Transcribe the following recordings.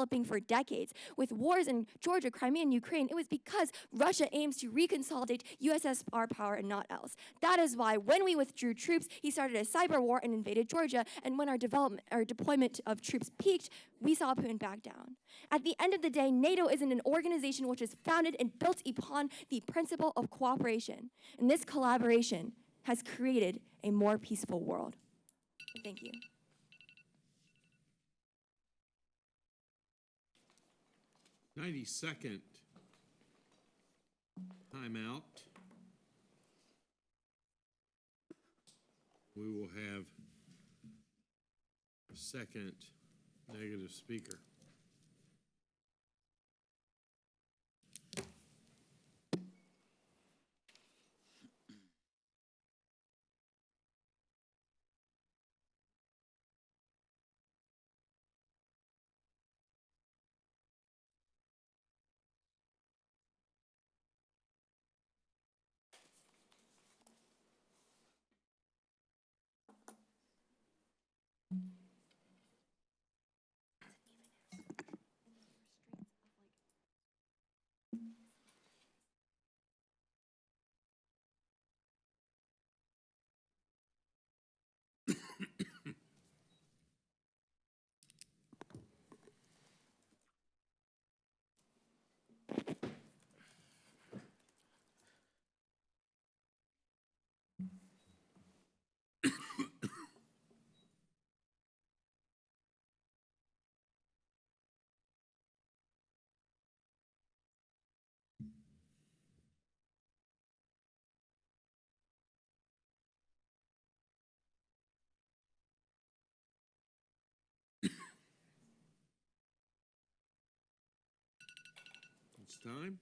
developing for decades. With wars in Georgia, Crimea, and Ukraine, it was because Russia aims to reconsolidate USSR power and not else. That is why when we withdrew troops, he started a cyber war and invaded Georgia, and when our deployment of troops peaked, we saw Putin back down. At the end of the day, NATO isn't an organization which is founded and built upon the principle of cooperation. And this collaboration has created a more peaceful world. Thank you. "90-second timeout. We will have a second negative speaker. It's time.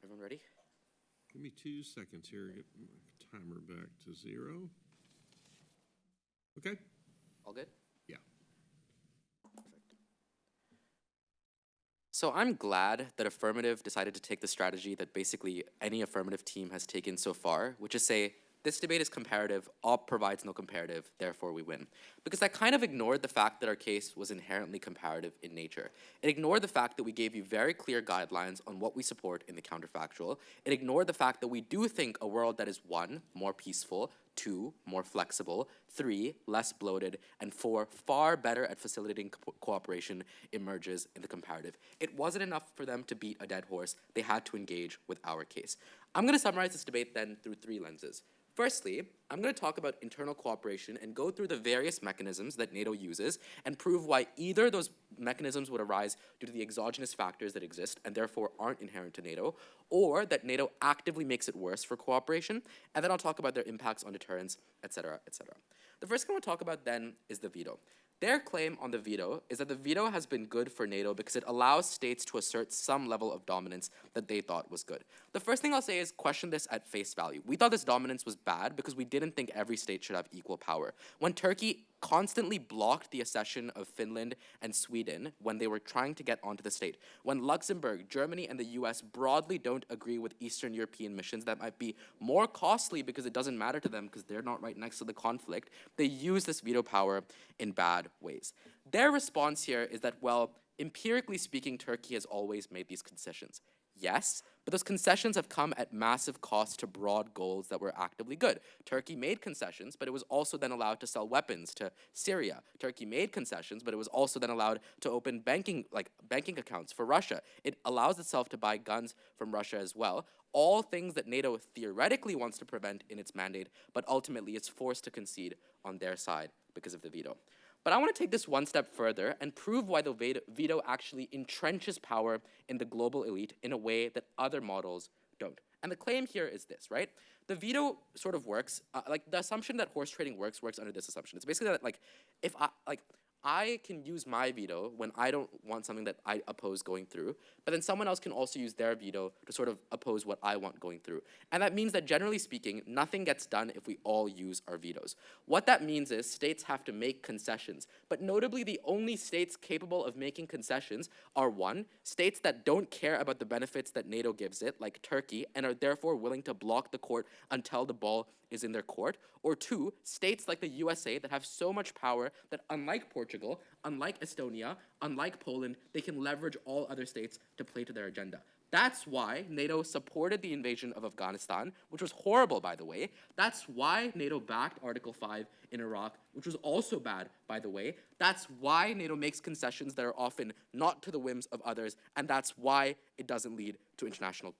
Everyone ready? Give me 2 seconds here to get my timer back to 0. Okay? All good? Yeah. Perfect. So I'm glad that Affirmative decided to take the strategy that basically any Affirmative team has taken so far, which is say, this debate is comparative, op provides no comparative, therefore we win. Because that kind of ignored the fact that our case was inherently comparative in nature. It ignored the fact that we gave you very clear guidelines on what we support in the counterfactual. It ignored the fact that we do think a world that is 1, more peaceful, 2, more flexible, 3, less bloated, and 4, far better at facilitating cooperation emerges in the comparative. It wasn't enough for them to beat a dead horse. They had to engage with our case. I'm going to summarize this debate then through 3 lenses. Firstly, I'm going to talk about internal cooperation and go through the various mechanisms that NATO uses and prove why either those mechanisms would arise due to the exogenous factors that exist and therefore aren't inherent to NATO, or that NATO actively makes it worse for cooperation, and then I'll talk about their impacts on deterrence, etc., etc. The first thing I want to talk about then is the veto. Their claim on the veto is that the veto has been good for NATO because it allows states to assert some level of dominance that they thought was good. The first thing I'll say is question this at face value. We thought this dominance was bad because we didn't think every state should have equal power. When Turkey constantly blocked the accession of Finland and Sweden when they were trying to get onto the state, when Luxembourg, Germany, and the US broadly don't agree with Eastern European missions that might be more costly because it doesn't matter to them because they're not right next to the conflict, they use this veto power in bad ways. Their response here is that, well, empirically speaking, Turkey has always made these concessions. Yes, but those concessions have come at massive cost to broad goals that were actively good. Turkey made concessions, but it was also then allowed to sell weapons to Syria. Turkey made concessions, but it was also then allowed to open banking accounts for Russia. It allows itself to buy guns from Russia as well. All things that NATO theoretically wants to prevent in its mandate, but ultimately it's forced to concede on their side because of the veto. But I want to take this one step further and prove why the veto actually entrenches power in the global elite in a way that other models don't. And the claim here is this, right? The veto sort of works, like the assumption that horse trading works under this assumption. It's basically that, like, if I can use my veto when I don't want something that I oppose going through, but then someone else can also use their veto to sort of oppose what I want going through. And that means that generally speaking, nothing gets done if we all use our vetoes. What that means is states have to make concessions, but notably the only states capable of making concessions are 1, states that don't care about the benefits that NATO gives it, like Turkey, and are therefore willing to block the court until the ball is in their court, or two, states like the USA that have so much power that unlike Portugal, unlike Estonia, unlike Poland, they can leverage all other states to play to their agenda. That's why NATO supported the invasion of Afghanistan, which was horrible, by the way. That's why NATO backed Article 5 in Iraq, which was also bad, by the way. That's why NATO makes concessions that are often not to the whims of others, and that's why it doesn't lead to international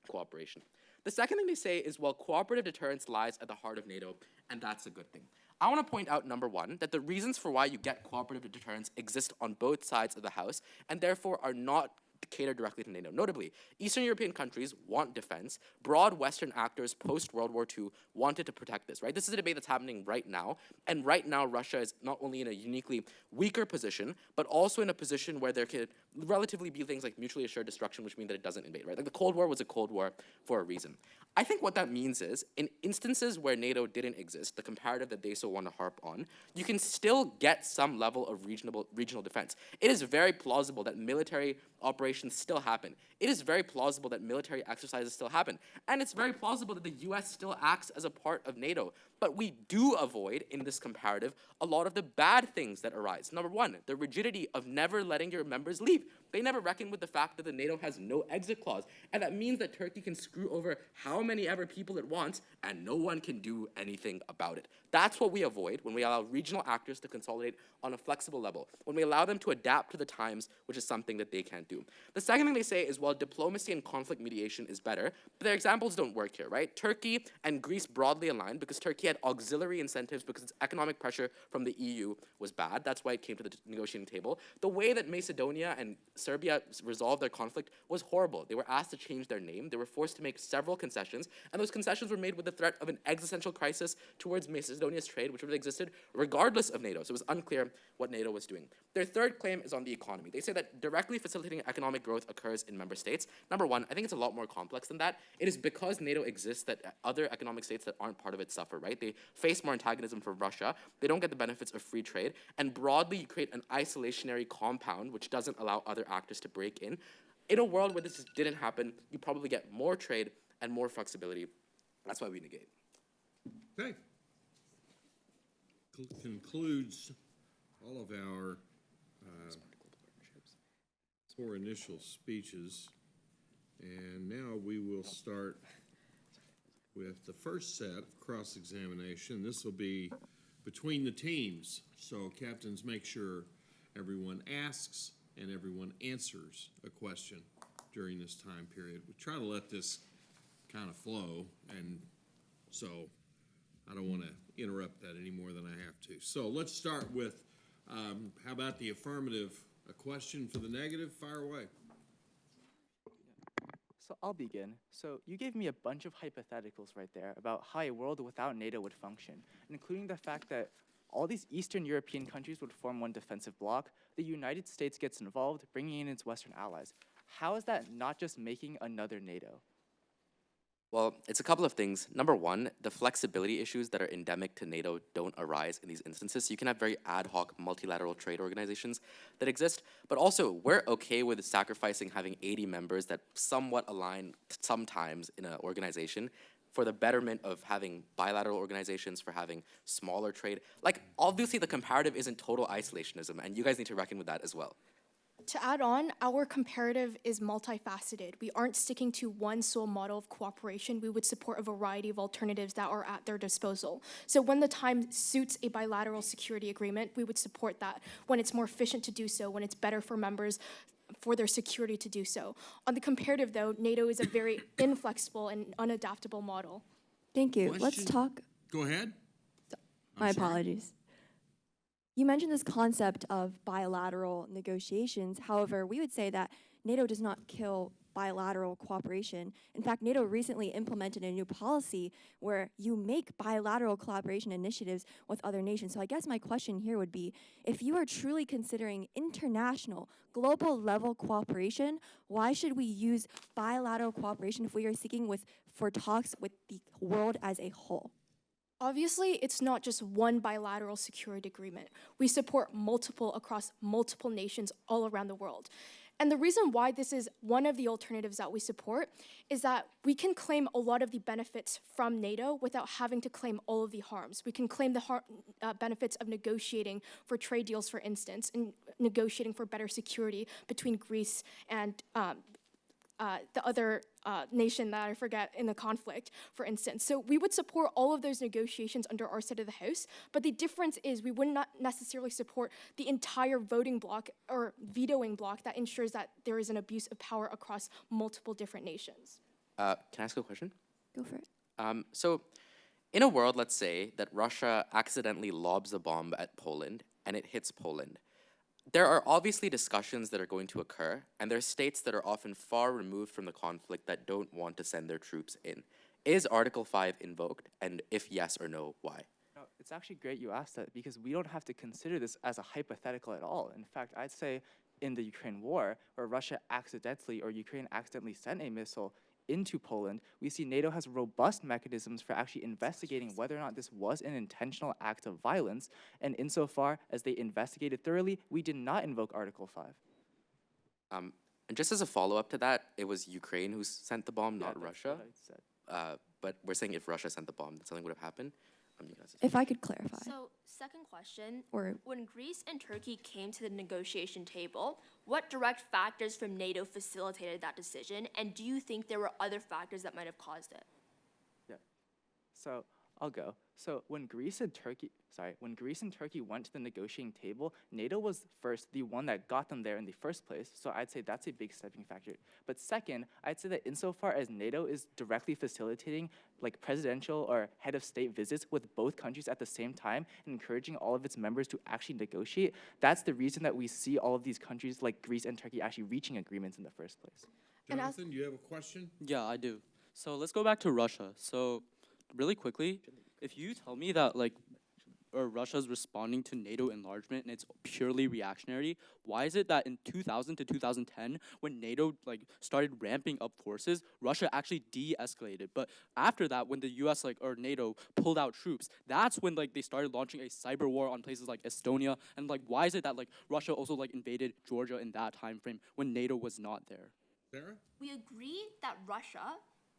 cooperation. The second thing they say is, well, cooperative deterrence lies at the heart of NATO, and that's a good thing. I want to point out, number one, that the reasons for why you get cooperative deterrence exist on both sides of the House, and therefore are not cater directly to NATO. Notably, Eastern European countries want defense. Broad Western actors post-World War II wanted to protect this, right? This is a debate that's happening right now, and right now Russia is not only in a uniquely weaker position, but also in a position where there could relatively be things like mutually assured destruction, which mean that it doesn't invade, right? Like the Cold War was a Cold War for a reason. I think what that means is, in instances where NATO didn't exist, the comparative that they so want to harp on, you can still get some level of regional defense. It is very plausible that military operations still happen. It is very plausible that military exercises still happen. And it's very plausible that the US still acts as a part of NATO. But we do avoid, in this comparative, a lot of the bad things that arise. Number one, the rigidity of never letting your members leave. They never reckon with the fact that the NATO has no exit clause. And that means that Turkey can screw over how many ever people it wants, and no one can do anything about it. That's what we avoid when we allow regional actors to consolidate on a flexible level, when we allow them to adapt to the times, which is something that they can't do. The second thing they say is, well, diplomacy and conflict mediation is better, but their examples don't work here, right? Turkey and Greece broadly aligned because Turkey had auxiliary incentives because its economic pressure from the EU was bad. That's why it came to the negotiating table. The way that Macedonia and Serbia resolved their conflict was horrible. They were asked to change their name. They were forced to make several concessions, and those concessions were made with the threat of an existential crisis towards Macedonia's trade, which would have existed regardless of NATO. So it was unclear what NATO was doing. Their third claim is on the economy. They say that directly facilitating economic growth occurs in member states. Number one, I think it's a lot more complex than that. It is because NATO exists that other economic states that aren't part of it suffer, right? They face more antagonism from Russia. They don't get the benefits of free trade. And broadly, you create an isolationary compound which doesn't allow other actors to break in. In a world where this didn't happen, you probably get more trade and more flexibility. That's why we negate. Okay. Concludes all of our four initial speeches. And now we will start with the first set of cross-examination. This will be between the teams. So captains, make sure everyone asks and everyone answers a question during this time period. We try to let this kind of flow, and so I don't want to interrupt that any more than I have to. So let's start with, how about the affirmative? A question for the negative? Fire away. So I'll begin. So you gave me a bunch of hypotheticals right there about how a world without NATO would function, including the fact that all these Eastern European countries would form one defensive bloc. The United States gets involved, bringing in its Western allies. How is that not just making another NATO? Well, it's a couple of things. Number one, the flexibility issues that are endemic to NATO don't arise in these instances. You can have very ad hoc multilateral trade organizations that exist, but also we're okay with sacrificing having 80 members that somewhat align sometimes in an organization for the betterment of having bilateral organizations, for having smaller trade. Like, obviously the comparative isn't total isolationism, and you guys need to reckon with that as well. To add on, our comparative is multifaceted. We aren't sticking to one sole model of cooperation. We would support a variety of alternatives that are at their disposal. So when the time suits a bilateral security agreement, we would support that. When it's more efficient to do so, when it's better for members, for their security to do so. On the comparative, though, NATO is a very inflexible and unadaptable model. Thank you. Question? Let's talk. Go ahead. My I'm sorry. apologies. You mentioned this concept of bilateral negotiations. However, we would say that NATO does not kill bilateral cooperation. In fact, NATO recently implemented a new policy where you make bilateral collaboration initiatives with other nations. So I guess my question here would be, if you are truly considering international, global level cooperation, why should we use bilateral cooperation if we are seeking for talks with the world as a whole? Obviously, it's not just one bilateral security agreement. We support multiple across multiple nations all around the world. And the reason why this is one of the alternatives that we support is that we can claim a lot of the benefits from NATO without having to claim all of the harms. We can claim the benefits of negotiating for trade deals, for instance, and negotiating for better security between Greece and the other nation that I forget in the conflict, for instance. So we would support all of those negotiations under our side of the House, but the difference is we would not necessarily support the entire voting bloc or vetoing bloc that ensures that there is an abuse of power across multiple different nations. Can I ask a question? Go for it. So, in a world, let's say, that Russia accidentally lobs a bomb at Poland and it hits Poland, there are obviously discussions that are going to occur, and there are states that are often far removed from the conflict that don't want to send their troops in. Is Article 5 invoked? And if yes or no, why? No, it's actually great you asked that because we don't have to consider this as a hypothetical at all. In fact, I'd say in the Ukraine war, where Russia accidentally or Ukraine accidentally sent a missile into Poland, we see NATO has robust mechanisms for actually investigating whether or not this was an intentional act of violence, and insofar as they investigated thoroughly, we did not invoke Article 5. And just as a follow-up to that, it was Ukraine who sent the bomb, not That's Russia. what I said. But we're saying if Russia sent the bomb, that something would have happened. You guys. If I could clarify. So, second question. Or- When Greece and Turkey came to the negotiation table, what direct factors from NATO facilitated that decision? And do you think there were other factors that might have caused it? Yeah. So I'll go. So when Greece and Turkey went to the negotiating table, NATO was first the one that got them there in the first place. So I'd say that's a big stepping factor. But second, I'd say that insofar as NATO is directly facilitating like presidential or head of state visits with both countries at the same time and encouraging all of its members to actually negotiate, that's the reason that we see all of these countries like Greece and Turkey actually reaching agreements in the first place. Jonathan, do you have a question? Yeah, I do. So let's go back to Russia. So really quickly, if you tell me that Russia's responding to NATO enlargement and it's purely reactionary, why is it that in 2000 to 2010, when NATO started ramping up forces, Russia actually de-escalated? But after that, when the US or NATO pulled out troops, that's when they started launching a cyber war on places like Estonia. And why is it that Russia also invaded Georgia in that time frame when NATO was not there? Sarah? We agree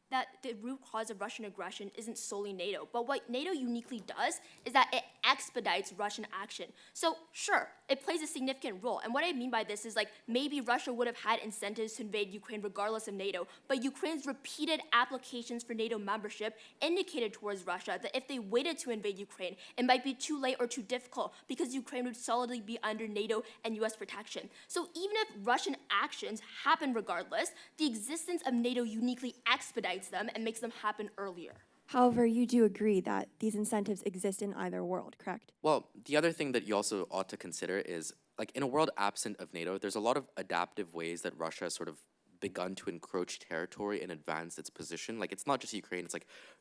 that the root cause of Russian aggression isn't solely NATO, but what NATO uniquely does is that it expedites Russian action. So sure, it plays a significant role, and what I mean by this is maybe Russia would have had incentives to invade Ukraine regardless of NATO, but Ukraine's repeated applications for NATO membership indicated towards Russia that if they waited to invade Ukraine, it might be too late or too difficult because Ukraine would solidly be under NATO and US protection. So even if Russian actions happen regardless, the existence of NATO uniquely expedites them and makes them happen earlier. However, you do agree that these incentives exist in either world, correct? Well, the other thing that you also ought to consider is, in a world absent of NATO, there's a lot of adaptive ways that Russia has sort of begun to encroach territory and advance its position. It's not just Ukraine, it's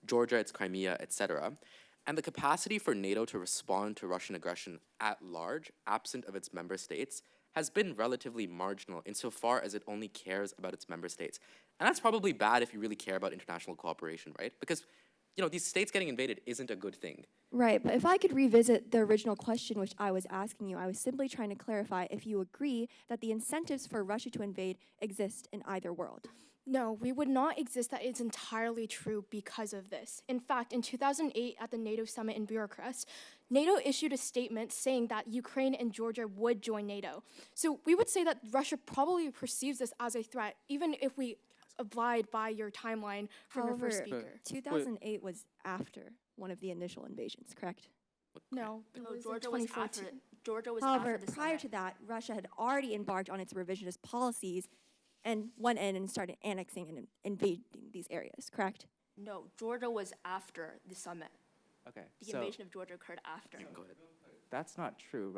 Georgia, it's Crimea, etc. And the capacity for NATO to respond to Russian aggression at large, absent of its member states, has been relatively marginal insofar as it only cares about its member states. And that's probably bad if you really care about international cooperation, right? Because, these states getting invaded isn't a good thing. Right, but if I could revisit the original question which I was asking you, I was simply trying to clarify if you agree that the incentives for Russia to invade exist in either world. No, we would not exist that it's entirely true because of this. In fact, in 2008 at the NATO summit in Bucharest, NATO issued a statement saying that Ukraine and Georgia would join NATO. So we would say that Russia probably perceives this as a threat, even if we abide by your timeline from your first However, speaker. 2008 was after one of the initial invasions, correct? No, it No, was in Georgia was after 2014. Georgia was However, after the prior summit. to that, Russia had already embarked on its revisionist policies and went in and started annexing and invading these areas, correct? No, Georgia was after the summit. Okay, The so invasion of Georgia occurred after. Go ahead. that's not true.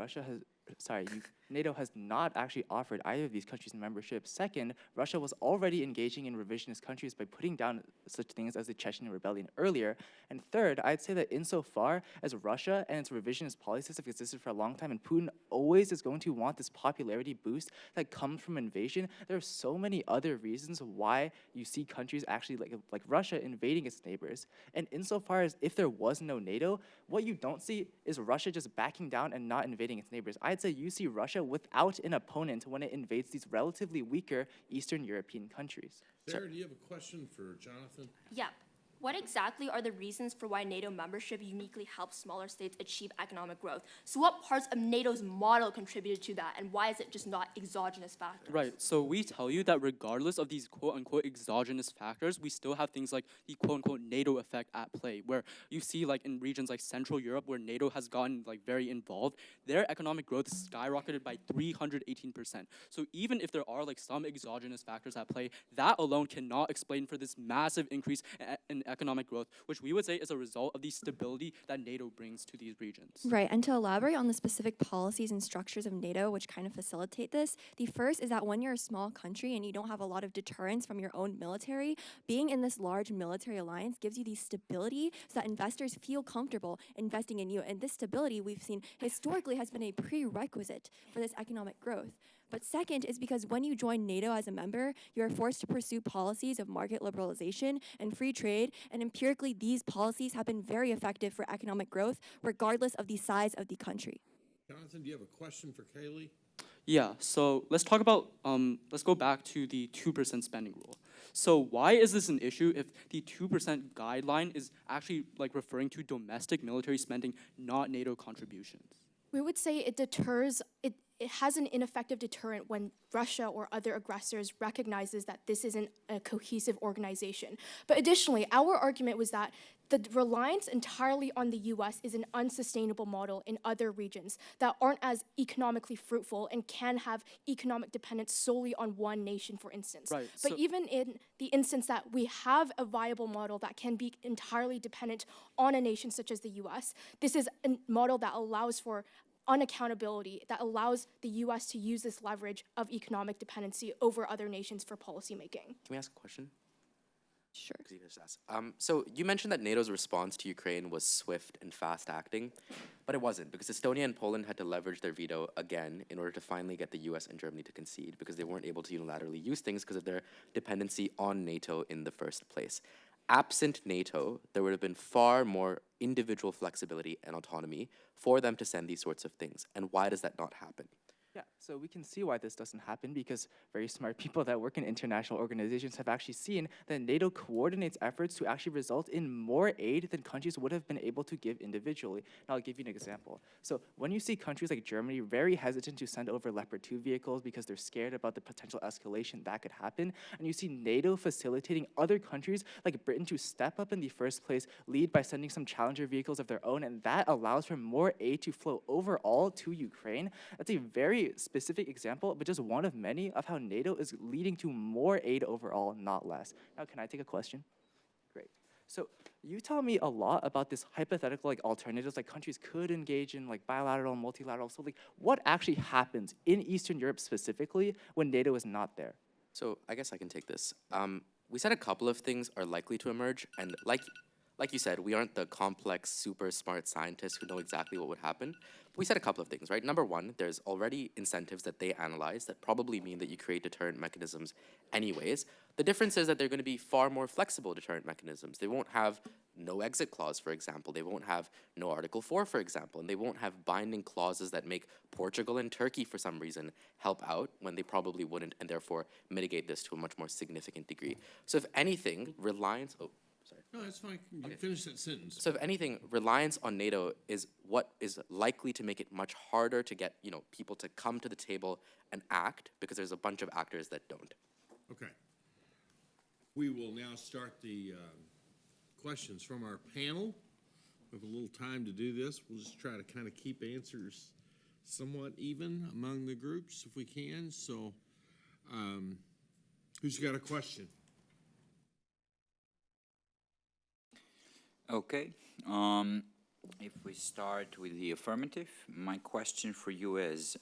NATO has not actually offered either of these countries membership. Second, Russia was already engaging in revisionist countries by putting down such things as the Chechen rebellion earlier. And third, I'd say that insofar as Russia and its revisionist policies have existed for a long time, and Putin always is going to want this popularity boost that comes from invasion, there are so many other reasons why you see countries actually like Russia invading its neighbors. And insofar as if there was no NATO, what you don't see is Russia just backing down and not invading its neighbors. I'd side, you see Russia without an opponent when it invades these relatively weaker Eastern European countries. Sarah, do you have a question for Jonathan? Yeah. What exactly are the reasons for why NATO membership uniquely helps smaller states achieve economic growth? So what parts of NATO's model contributed to that, and why is it just not exogenous factors? Right, so we tell you that regardless of these quote-unquote exogenous factors, we still have things like the quote-unquote NATO effect at play, where you see like in regions like Central Europe where NATO has gotten like very involved, their economic growth skyrocketed by 318%. So even if there are like some exogenous factors at play, that alone cannot explain for this massive increase in economic growth, which we would say is a result of the stability that NATO brings to these regions. Right, and to elaborate on the specific policies and structures of NATO which kind of facilitate this, the first is that when you're a small country and you don't have a lot of deterrence from your own military, being in this large military alliance gives you the stability so that investors feel comfortable investing in you. And this stability we've seen historically has been a prerequisite for this economic growth. But second is because when you join NATO as a member, you are forced to pursue policies of market liberalization and free trade, and empirically these policies have been very effective for economic growth, regardless of the size of the country. Jonathan, do you have a question for Kaylee? Yeah, so let's talk about, let's go back to the 2% spending rule. So why is this an issue if the 2% guideline is actually like referring to domestic military spending, not NATO contributions? We would say it deters, it has an ineffective deterrent when Russia or other aggressors recognizes that this isn't a cohesive organization. But additionally, our argument was that the reliance entirely on the US is an unsustainable model in other regions that aren't as economically fruitful and can have economic dependence solely on one nation, for instance. Right, But so even in the instance that we have a viable model that can be entirely dependent on a nation such as the US, this is a model that allows for unaccountability, that allows the US to use this leverage of economic dependency over other nations for policymaking. Can we ask a question? Sure. Because you just asked. So you mentioned that NATO's response to Ukraine was swift and fast acting, but it wasn't, because Estonia and Poland had to leverage their veto again in order to finally get the US and Germany to concede, because they weren't able to unilaterally use things because of their dependency on NATO in the first place. Absent NATO, there would have been far more individual flexibility and autonomy for them to send these sorts of things. And why does that not happen? Yeah, so we can see why this doesn't happen, because very smart people that work in international organizations have actually seen that NATO coordinates efforts to actually result in more aid than countries would have been able to give individually. And I'll give you an example. So when you see countries like Germany very hesitant to send over Leopard 2 vehicles because they're scared about the potential escalation that could happen, and you see NATO facilitating other countries like Britain to step up in the first place, lead by sending some Challenger vehicles of their own, and that allows for more aid to flow overall to Ukraine, that's a very specific example, but just one of many, of how NATO is leading to more aid overall, not less. Now, can I take a question? Great. So you tell me a lot about this hypothetical like alternatives, like countries could engage in like bilateral, multilateral. So like what actually happens in Eastern Europe specifically when NATO is not there? So I guess I can take this. We said a couple of things are likely to emerge, and like you said, we aren't the complex, super smart scientists who know exactly what would happen. But we said a couple of things, right? Number one, there's already incentives that they analyze that probably mean that you create deterrent mechanisms anyways. The difference is that they're going to be far more flexible deterrent mechanisms. They won't have no exit clause, for example. They won't have no Article 4, for example. And they won't have binding clauses that make Portugal and Turkey, for some reason, help out when they probably wouldn't, and therefore mitigate this to a much more significant degree. So if anything, reliance... Oh, sorry. No, that's fine. You finish that sentence. So if anything, reliance on NATO is what is likely to make it much harder to get, people to come to the table and act, because there's a bunch of actors that don't. Okay. We will now start the questions from our panel. We have a little time to do this. We'll just try to kind of keep answers somewhat even among the groups if we can. So who's got a question? Okay. If we start with the affirmative, my question for you is,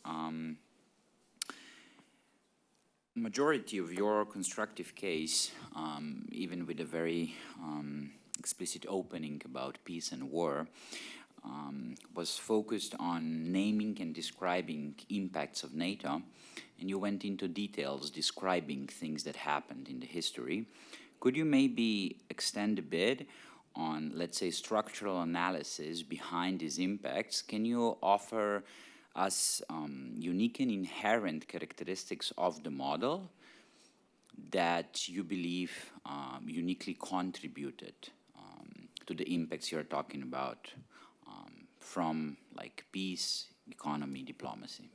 majority of your constructive case, even with a very explicit opening about peace and war, was focused on naming and describing impacts of NATO, and you went into details describing things that happened in the history. Could you maybe extend a bit on, let's say, structural analysis behind these impacts? Can you offer as unique and inherent characteristics of the model that you believe uniquely contributed to the impacts you're talking about from like peace, economy, diplomacy?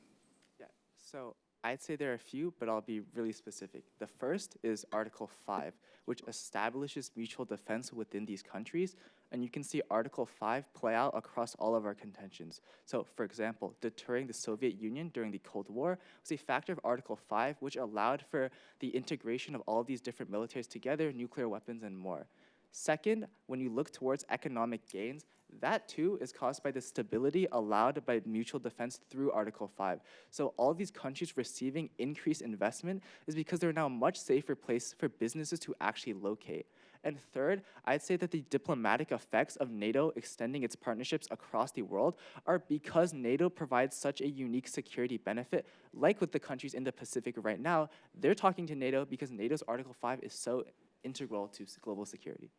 Yeah, so I'd say there are a few, but I'll be really specific. The first is Article 5, which establishes mutual defense within these countries. And you can see Article 5 play out across all of our contentions. So, for example, deterring the Soviet Union during the Cold War was a factor of Article 5, which allowed for the integration of all of these different militaries together, nuclear weapons, and more. Second, when you look towards economic gains, that too is caused by the stability allowed by mutual defense through Article 5. So all these countries receiving increased investment is because they're now a much safer place for businesses to actually locate. And third, I'd say that the diplomatic effects of NATO extending its partnerships across the world are because NATO provides such a unique security benefit. Like with the countries in the Pacific right now, they're talking to NATO because NATO's Article 5 is so integral to global security.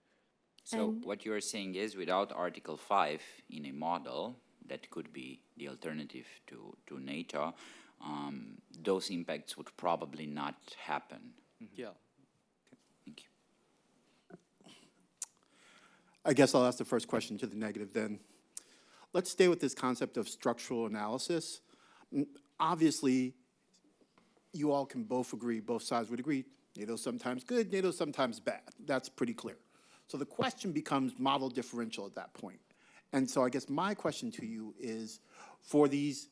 So And- what you're saying is without Article 5 in a model, that could be the alternative to NATO, those impacts would probably not happen. Yeah. Thank you. I guess I'll ask the first question to the negative then. Let's stay with this concept of structural analysis. Obviously, you all can both agree, both sides would agree, NATO's sometimes good, NATO's sometimes bad. That's pretty clear. So the question becomes model differential at that point. And so I guess my question to you is, for these,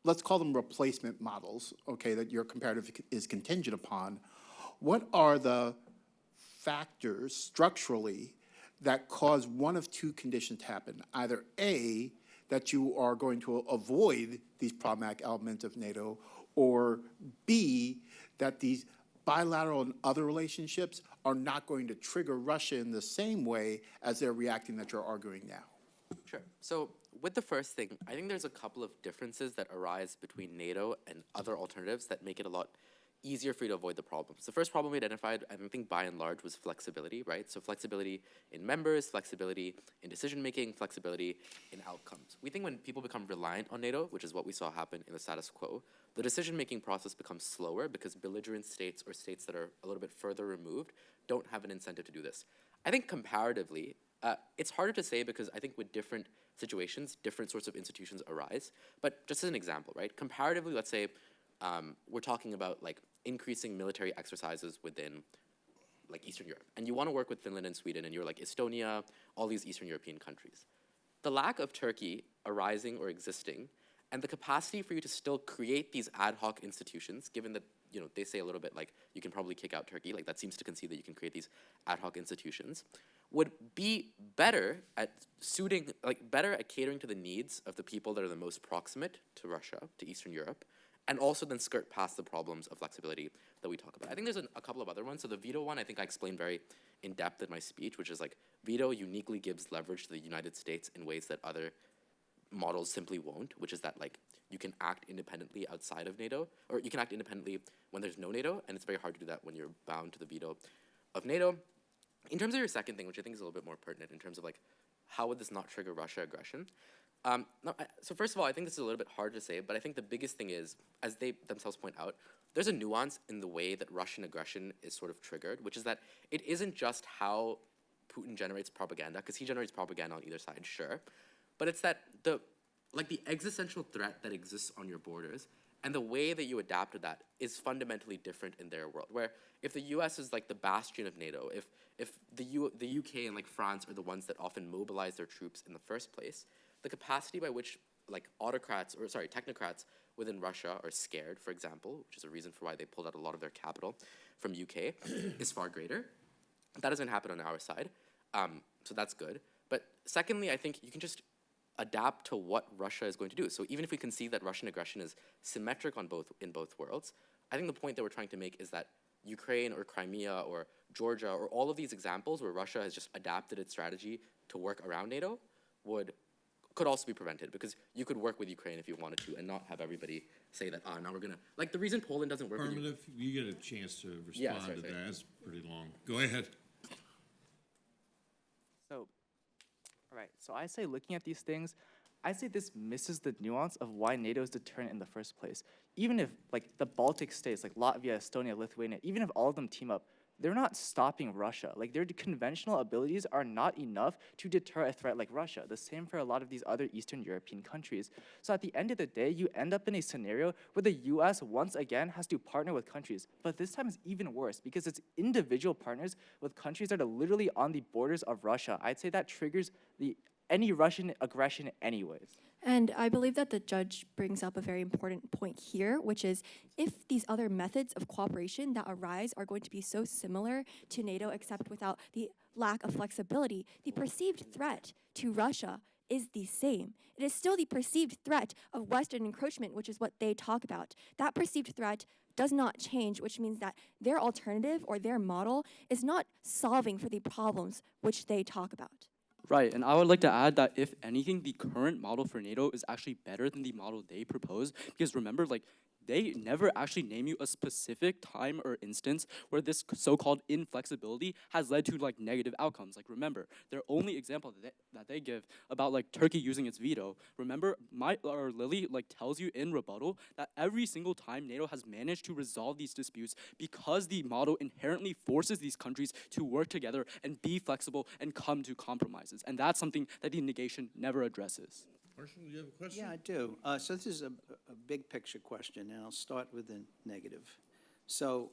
let's call them replacement models, okay, that your comparative is contingent upon, what are the factors structurally that cause one of two conditions to happen? Either A, that you are going to avoid these problematic elements of NATO, or B, that these bilateral and other relationships are not going to trigger Russia in the same way as they're reacting that you're arguing now. Sure. So with the first thing, I think there's a couple of differences that arise between NATO and other alternatives that make it a lot easier for you to avoid the problems. The first problem we identified, I think by and large, was flexibility, right? So flexibility in members, flexibility in decision-making, flexibility in outcomes. We think when people become reliant on NATO, which is what we saw happen in the status quo, the decision-making process becomes slower because belligerent states or states that are a little bit further removed don't have an incentive to do this. I think comparatively, it's harder to say because I think with different situations, different sorts of institutions arise. But just as an example, right? Comparatively, let's say we're talking about like increasing military exercises within like Eastern Europe. And you want to work with Finland and Sweden, and you're like Estonia, all these Eastern European countries. The lack of Turkey arising or existing, and the capacity for you to still create these ad hoc institutions, given that, you know, they say a little bit like you can probably kick out Turkey, like that seems to concede that you can create these ad hoc institutions, would be better at suiting, like better at catering to the needs of the people that are the most proximate to Russia, to Eastern Europe, and also then skirt past the problems of flexibility that we talk about. I think there's a couple of other ones. So the veto one, I think I explained very in depth in my speech, which is like veto uniquely gives leverage to the United States in ways that other models simply won't, which is that like you can act independently outside of NATO, or you can act independently when there's no NATO, and it's very hard to do that when you're bound to the veto of NATO. In terms of your second thing, which I think is a little bit more pertinent in terms of like how would this not trigger Russia aggression? So first of all, I think this is a little bit hard to say, but I think the biggest thing is, as they themselves point out, there's a nuance in the way that Russian aggression is sort of triggered, which is that it isn't just how Putin generates propaganda, because he generates propaganda on either side, sure, but it's that the existential threat that exists on your borders and the way that you adapt to that is fundamentally different in their world. Where if the U.S. is like the bastion of NATO, if the UK and like France are the ones that often mobilize their troops in the first place, the capacity by which like technocrats within Russia are scared, for example, which is a reason for why they pulled out a lot of their capital from UK, is far greater. That doesn't happen on our side, so that's good. But secondly, I think you can just adapt to what Russia is going to do. So even if we can see that Russian aggression is symmetric in both worlds, I think the point that we're trying to make is that Ukraine or Crimea or Georgia or all of these examples where Russia has just adapted its strategy to work around NATO could also be prevented, because you could work with Ukraine if you wanted to and not have everybody say that, now we're gonna, like the reason Poland doesn't work with you. Affirmative, you get a chance to respond Yeah, to sorry. that. That's pretty long. Go ahead. So, all right, so I say looking at these things, I'd say this misses the nuance of why NATO is deterrent in the first place. Even if, like, the Baltic states, like Latvia, Estonia, Lithuania, even if all of them team up, they're not stopping Russia. Like, their conventional abilities are not enough to deter a threat like Russia. The same for a lot of these other Eastern European countries. So at the end of the day, you end up in a scenario where the US once again has to partner with countries. But this time is even worse because it's individual partners with countries that are literally on the borders of Russia. I'd say that triggers any Russian aggression anyways. And I believe that the judge brings up a very important point here, which is if these other methods of cooperation that arise are going to be so similar to NATO, except without the lack of flexibility, the perceived threat to Russia is the same. It is still the perceived threat of Western encroachment, which is what they talk about. That perceived threat does not change, which means that their alternative or their model is not solving for the problems which they talk about. Right, and I would like to add that if anything, the current model for NATO is actually better than the model they propose, because remember, like, they never actually name you a specific time or instance where this so-called inflexibility has led to like negative outcomes. Like remember, their only example that they give about like Turkey using its veto, remember Lily like tells you in rebuttal that every single time NATO has managed to resolve these disputes because the model inherently forces these countries to work together and be flexible and come to compromises. And that's something that the negation never addresses. Marshall, do you have a question? Yeah, I do. So this is a big picture question, and I'll start with the negative. So,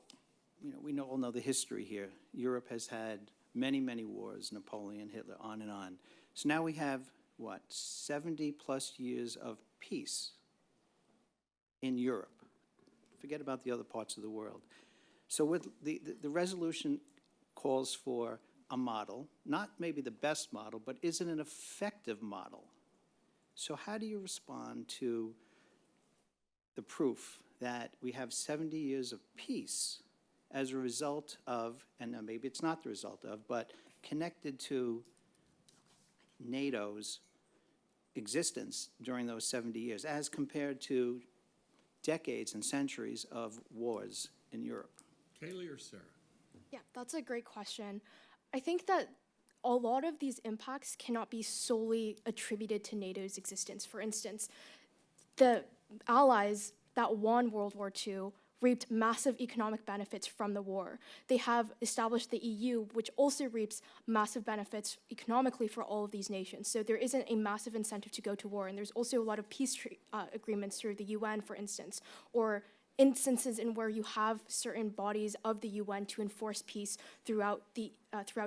you know, we all know the history here. Europe has had many, many wars, Napoleon, Hitler, on and on. So now we have, what, 70 plus years of peace in Europe. Forget about the other parts of the world. So with the resolution calls for a model, not maybe the best model, but is it an effective model? So how do you respond to the proof that we have 70 years of peace as a result of, and maybe it's not the result of, but connected to NATO's existence during those 70 years as compared to decades and centuries of wars in Europe? Kaylee or Sarah? Yeah, that's a great question. I think that a lot of these impacts cannot be solely attributed to NATO's existence. For instance, the allies that won World War II reaped massive economic benefits from the war. They have established the EU, which also reaps massive benefits economically for all of these nations. So there isn't a massive incentive to go to war. And there's also a lot of peace agreements through the UN, for instance, or instances in where you have certain bodies of the UN to enforce peace throughout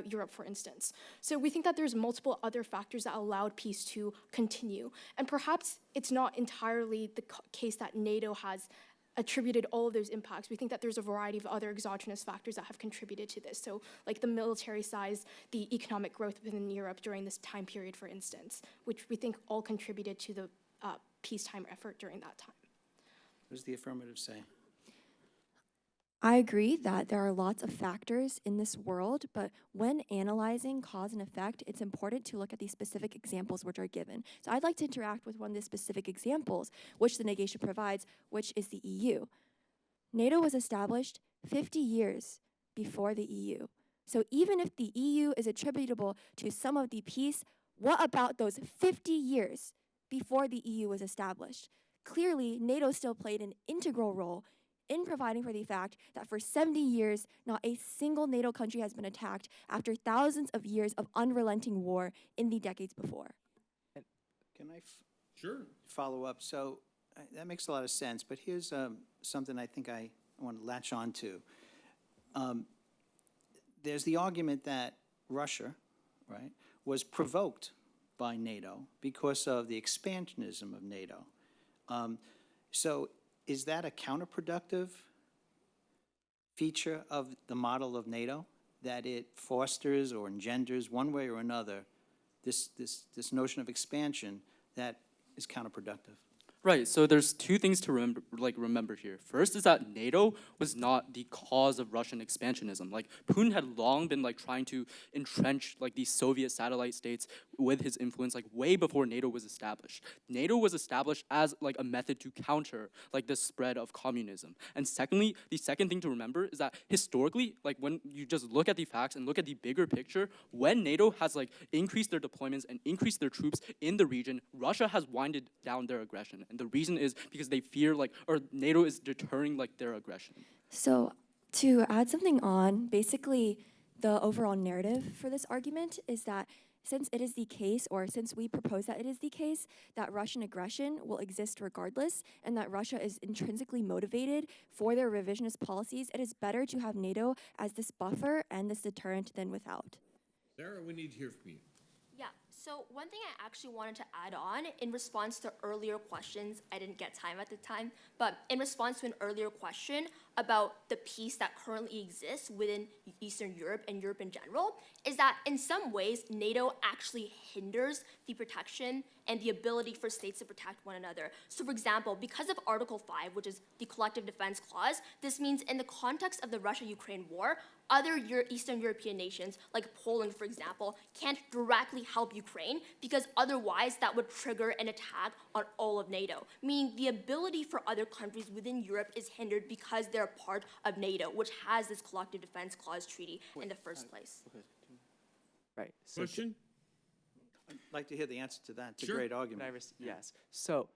Europe, for instance. So we think that there's multiple other factors that allowed peace to continue. And perhaps it's not entirely the case that NATO has attributed all of those impacts. We think that there's a variety of other exogenous factors that have contributed to this. So like the military size, the economic growth within Europe during this time period, for instance, which we think all contributed to the peacetime effort during that time. What does the affirmative say? I agree that there are lots of factors in this world, but when analyzing cause and effect, it's important to look at the specific examples which are given. So I'd like to interact with one of the specific examples which the negation provides, which is the EU. NATO was established 50 years before the EU. So even if the EU is attributable to some of the peace, what about those 50 years before the EU was established? Clearly, NATO still played an integral role in providing for the fact that for 70 years, not a single NATO country has been attacked after thousands of years of unrelenting war in the decades before. Can I Sure. follow up? So that makes a lot of sense, but here's something I think I want to latch on to. There's the argument that Russia, right, was provoked by NATO because of the expansionism of NATO. So is that a counterproductive feature of the model of NATO, that it fosters or engenders one way or another this notion of expansion that is counterproductive? Right, so there's two things to remember here. First is that NATO was not the cause of Russian expansionism. Like Putin had long been trying to entrench these Soviet satellite states with his influence way before NATO was established. NATO was established as a method to counter the spread of communism. And secondly, the second thing to remember is that historically, when you just look at the facts and look at the bigger picture, when NATO has increased their deployments and increased their troops in the region, Russia has winded down their aggression. And the reason is because they fear or NATO is deterring their aggression. So to add something on, basically the overall narrative for this argument is that since it is the case, or since we propose that it is the case, that Russian aggression will exist regardless, and that Russia is intrinsically motivated for their revisionist policies, it is better to have NATO as this buffer and this deterrent than without. Sarah, we need to hear from you. Yeah, so one thing I actually wanted to add on in response to earlier questions, I didn't get time at the time, but in response to an earlier question about the peace that currently exists within Eastern Europe and Europe in general, is that in some ways, NATO actually hinders the protection and the ability for states to protect one another. So for example, because of Article 5, which is the Collective Defense Clause, this means in the context of the Russia-Ukraine war, other Eastern European nations, like Poland, for example, can't directly help Ukraine because otherwise that would trigger an attack on all of NATO, meaning the ability for other countries within Europe is hindered because they're part of NATO, which has this Collective Defense Clause treaty in the first place. Right. So Question? I'd like to hear the answer to that. It's Sure. a great Can argument. yes. So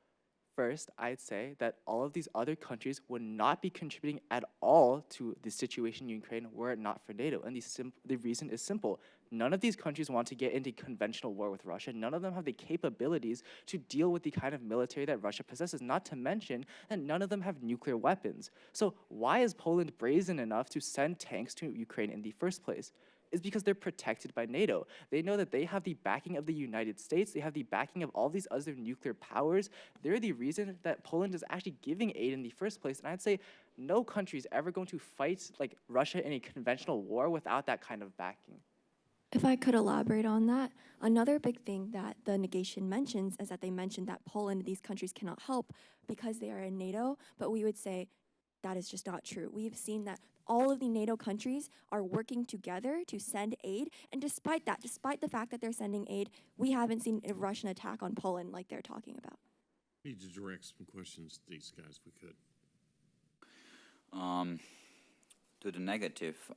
first, I'd say that all of these other countries would not be contributing at all to the situation in Ukraine were it not for NATO. And the reason is simple. None of these countries want to get into conventional war with Russia. None of them have the capabilities to deal with the kind of military that Russia possesses, not to mention that none of them have nuclear weapons. So why is Poland brazen enough to send tanks to Ukraine in the first place? Is because they're protected by NATO. They know that they have the backing of the United States. They have the backing of all these other nuclear powers. They're the reason that Poland is actually giving aid in the first place. And I'd say no country is ever going to fight Russia in a conventional war without that kind of backing. If I could elaborate on that, another big thing that the negation mentions is that they mentioned that Poland, these countries cannot help because they are in NATO, but we would say that is just not true. We've seen that all of the NATO countries are working together to send aid, and despite that, despite the fact that they're sending aid, we haven't seen a Russian attack on Poland like they're talking about. Need to direct some questions to these guys if we could. To the negative,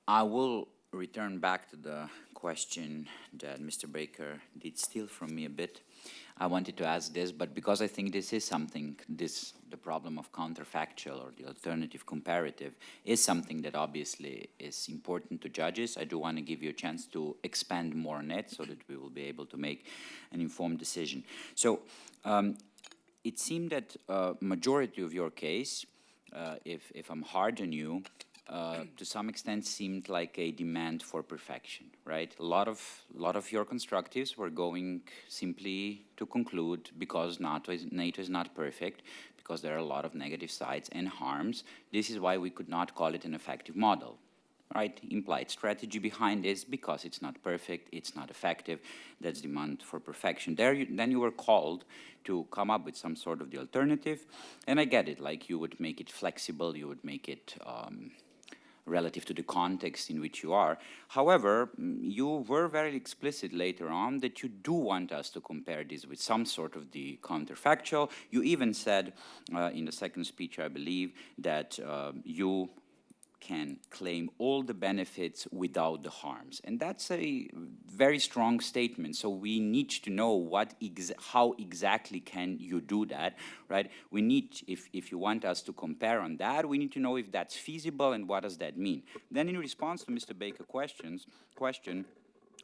I will return back to the question that Mr. Baker did steal from me a bit. I wanted to ask this, but because I think this is something, the problem of counterfactual or the alternative comparative is something that obviously is important to judges. I do want to give you a chance to expand more on it so that we will be able to make an informed decision. So it seemed that majority of your case, if I'm hard on you, to some extent seemed like a demand for perfection, right? A lot of your constructives were going simply to conclude because NATO is not perfect, because there are a lot of negative sides and harms. This is why we could not call it an effective model, right? Implied strategy behind this, because it's not perfect, it's not effective, that's demand for perfection. Then you were called to come up with some sort of the alternative, and I get it, like you would make it flexible, you would make it relative to the context in which you are. However, you were very explicit later on that you do want us to compare this with some sort of the counterfactual. You even said in the second speech, I believe, that you can claim all the benefits without the harms. And that's a very strong statement. So we need to know how exactly can you do that, right? We need, if you want us to compare on that, we need to know if that's feasible and what does that mean. Then in response to Mr. Baker's question,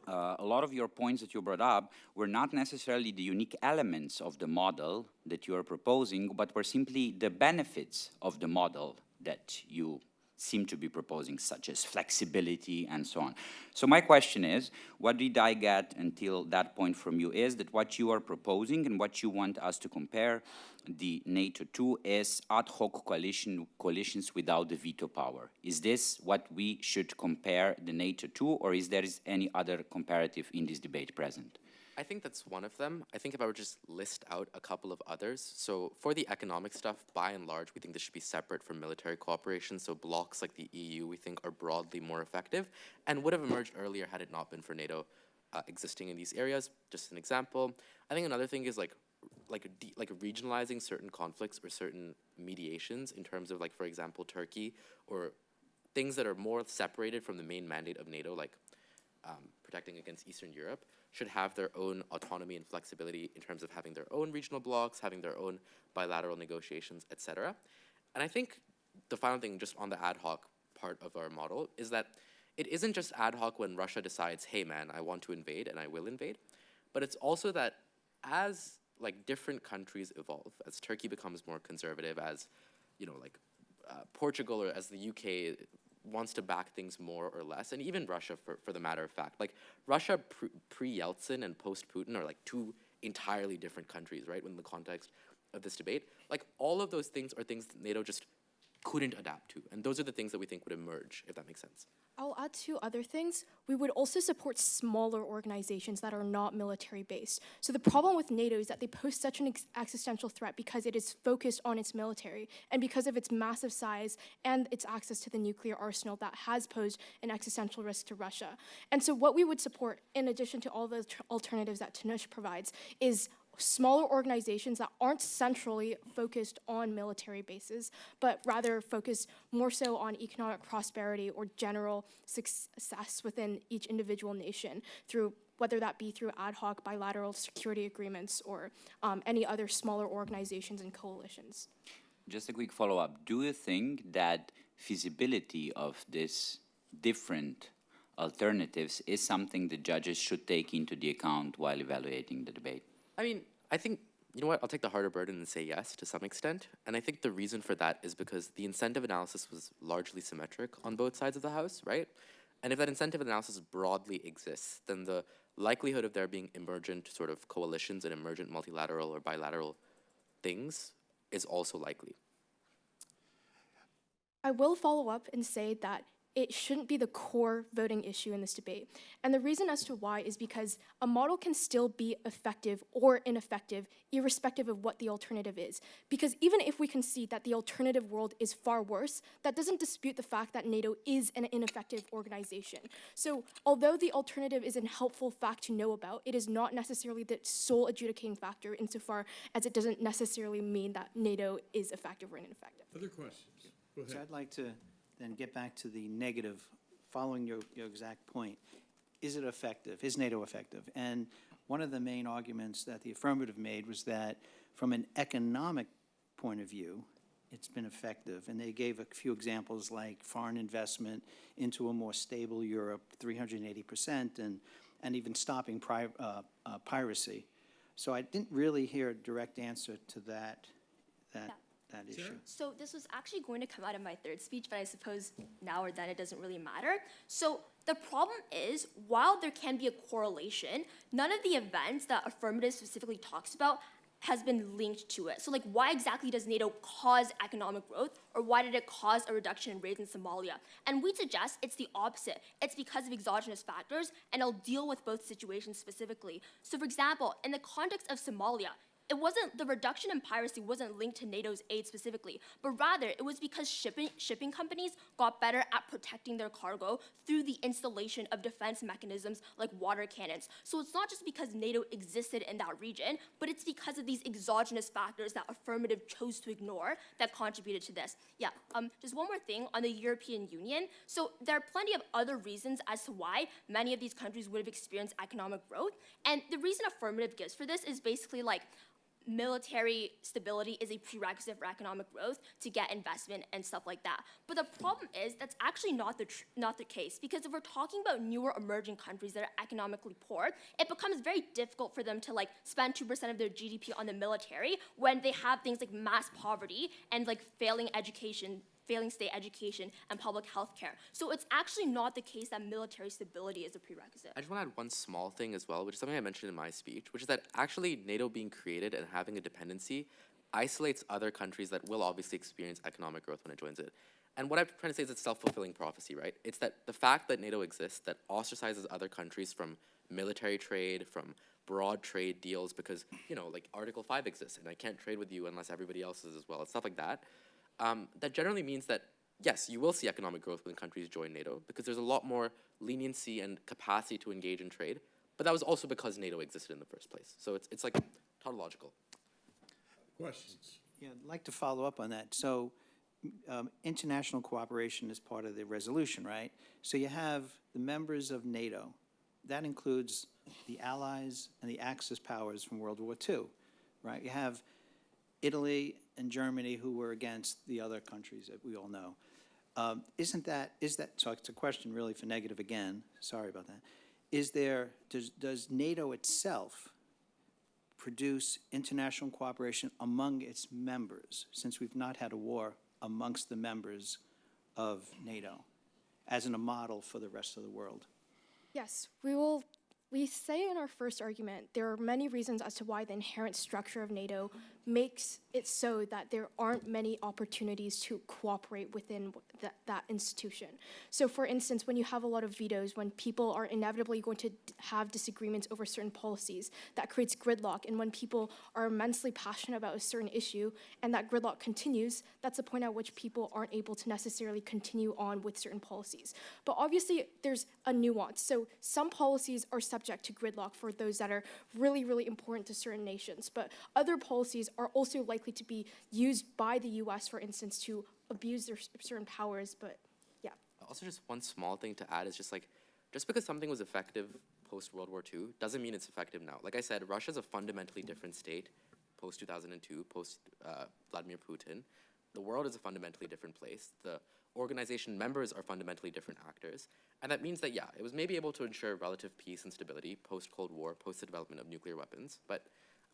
a lot of your points that you brought up were not necessarily the unique elements of the model that you are proposing, but were simply the benefits of the model that you seem to be proposing, such as flexibility and so on. So my question is, what did I get until that point from you is that what you are proposing and what you want us to compare the NATO to is ad hoc coalitions without the veto power. Is this what we should compare the NATO to, or is there any other comparative in this debate present? I think that's one of them. I think if I were to just list out a couple of others. So for the economic stuff, by and large, we think this should be separate from military cooperation. So blocs like the EU, we think, are broadly more effective and would have emerged earlier had it not been for NATO existing in these areas. Just an example. I think another thing is like regionalizing certain conflicts or certain mediations in terms of, like, for example, Turkey, or things that are more separated from the main mandate of NATO, like protecting against Eastern Europe, should have their own autonomy and flexibility in terms of having their own regional blocs, having their own bilateral negotiations, etc. And I think the final thing, just on the ad hoc part of our model, is that it isn't just ad hoc when Russia decides, hey man, I want to invade and I will invade, but it's also that as like different countries evolve, as Turkey becomes more conservative, as Portugal or as the UK wants to back things more or less, and even Russia for the matter of fact. Like Russia pre-Yeltsin and post-Putin are like two entirely different countries, right, in the context of this debate. Like all of those things are things that NATO just couldn't adapt to, and those are the things that we think would emerge, if that makes sense. I'll add two other things. We would also support smaller organizations that are not military-based. So the problem with NATO is that they pose such an existential threat because it is focused on its military and because of its massive size and its access to the nuclear arsenal that has posed an existential risk to Russia. And so what we would support, in addition to all the alternatives that Tanush provides, is smaller organizations that aren't centrally focused on military bases, but rather focus more so on economic prosperity or general success within each individual nation, through whether that be through ad hoc bilateral security agreements or any other smaller organizations and coalitions. Just a quick follow-up. Do you think that feasibility of this different alternatives is something the judges should take into the account while evaluating the debate? I mean, I think, you know what, I'll take the harder burden and say yes to some extent. And I think the reason for that is because the incentive analysis was largely symmetric on both sides of the House, right? And if that incentive analysis broadly exists, then the likelihood of there being emergent sort of coalitions and emergent multilateral or bilateral things is also likely. I will follow up and say that it shouldn't be the core voting issue in this debate. And the reason as to why is because a model can still be effective or ineffective, irrespective of what the alternative is. Because even if we concede that the alternative world is far worse, that doesn't dispute the fact that NATO is an ineffective organization. So although the alternative is a helpful fact to know about, it is not necessarily the sole adjudicating factor insofar as it doesn't necessarily mean that NATO is effective or ineffective. Other questions? Go ahead. So I'd like to then get back to the negative, following your exact point. Is it effective? Is NATO effective? And one of the main arguments that the affirmative made was that from an economic point of view, it's been effective. And they gave a few examples like foreign investment into a more stable Europe, 380%, and even stopping piracy. So I didn't really hear a direct answer to that issue. So this was actually going to come out of my third speech, but I suppose now or then it doesn't really matter. So the problem is, while there can be a correlation, none of the events that affirmative specifically talks about has been linked to it. So like, why exactly does NATO cause economic growth, or why did it cause a reduction in raids in Somalia? And we suggest it's the opposite. It's because of exogenous factors, and I'll deal with both situations specifically. So for example, in the context of Somalia, the reduction in piracy wasn't linked to NATO's aid specifically, but rather it was because shipping companies got better at protecting their cargo through the installation of defense mechanisms like water cannons. So it's not just because NATO existed in that region, but it's because of these exogenous factors that affirmative chose to ignore that contributed to this. Yeah, just one more thing on the European Union. So there are plenty of other reasons as to why many of these countries would have experienced economic growth, and the reason affirmative gives for this is basically like, military stability is a prerequisite for economic growth to get investment and stuff like that. But the problem is that's actually not the case, because if we're talking about newer emerging countries that are economically poor, it becomes very difficult for them to like spend 2% of their GDP on the military when they have things like mass poverty and like failing state education and public health care. So it's actually not the case that military stability is a prerequisite. I just want to add one small thing as well, which is something I mentioned in my speech, which is that actually NATO being created and having a dependency isolates other countries that will obviously experience economic growth when it joins it. And what I'm trying to say is it's self-fulfilling prophecy, right? It's that the fact that NATO exists, that ostracizes other countries from military trade, from broad trade deals because, you know, like Article 5 exists and I can't trade with you unless everybody else is as well, and stuff like that, that generally means that, yes, you will see economic growth when countries join NATO because there's a lot more leniency and capacity to engage in trade, but that was also because NATO existed in the first place. So it's like tautological. Questions? Yeah, I'd like to follow up on that. So, international cooperation is part of the resolution, right? So you have the members of NATO. That includes the Allies and the Axis powers from World War II, right? You have Italy and Germany who were against the other countries that we all know. So it's a question really for negative again, sorry about that. Does NATO itself produce international cooperation among its members, since we've not had a war amongst the members of NATO, as in a model for the rest of the world? Yes, we say in our first argument, there are many reasons as to why the inherent structure of NATO makes it so that there aren't many opportunities to cooperate within that institution. So for instance, when you have a lot of vetoes, when people are inevitably going to have disagreements over certain policies, that creates gridlock. And when people are immensely passionate about a certain issue and that gridlock continues, that's a point at which people aren't able to necessarily continue on with certain policies. But obviously there's a nuance. So some policies are subject to gridlock for those that are really, really important to certain nations. But other policies are also likely to be used by the US, for instance, to abuse their certain powers, but yeah. Also, just one small thing to add is just like, just because something was effective post-World War II doesn't mean it's effective now. Like I said, Russia's a fundamentally different state post-2002, post-Vladimir Putin. The world is a fundamentally different place. The organization members are fundamentally different actors. And that means that, yeah, it was maybe able to ensure relative peace and stability post-Cold War, post the development of nuclear weapons, but